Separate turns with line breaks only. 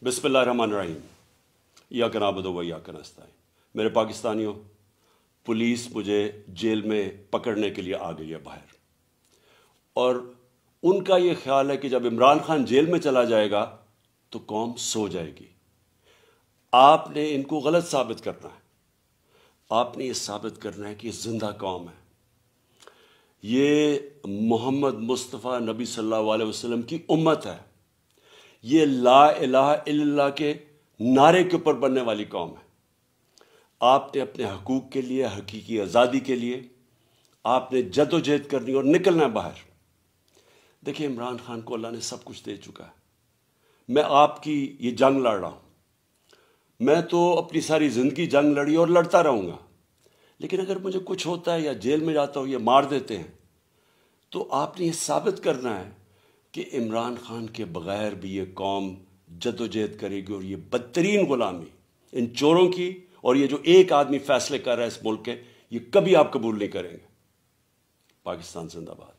बिस्मिल्लाहिर्रहमानिर्रहीम। इय्याका नअबुदु व इय्याका नस्तईन। मेरे पाकिस्तानियों, पुलिस मुझे जेल में पकड़ने के लिए आ गई है बाहर, और उनका ये ख्याल है कि जब इमरान खान जेल में चला जाएगा तो कौम सो जाएगी। आपने इनको गलत साबित करना है। आपने ये साबित करना है कि ये जिंदा कौम है। ये मोहम्मद मुस्तफ़ा नबी सल्लल्लाहु अलैहि वसल्लम की उम्मत है। ये ला इलाहा इल्लल्लाह के नारे के ऊपर बनने वाली कौम है। आपने अपने हकूक़ के लिए, हकीकी आज़ादी के लिए आपने जदोजहद करनी और निकलना है बाहर। देखिए, इमरान खान को अल्लाह ने सब कुछ दे चुका है। मैं आपकी ये जंग लड़ रहा हूँ। मैं तो अपनी सारी ज़िंदगी जंग लड़ी और लड़ता रहूँगा, लेकिन अगर मुझे कुछ होता है या जेल में जाता हूँ, ये मार देते हैं, तो आपने ये साबित करना है कि इमरान खान के बग़ैर भी ये कौम जदोजहद करेगी, और ये बदतरीन ग़ुलामी इन चोरों की, और ये जो एक आदमी फैसले कर रहा है इस मुल्क के, ये कभी आप कबूल नहीं करेंगे। पाकिस्तान जिंदाबाद।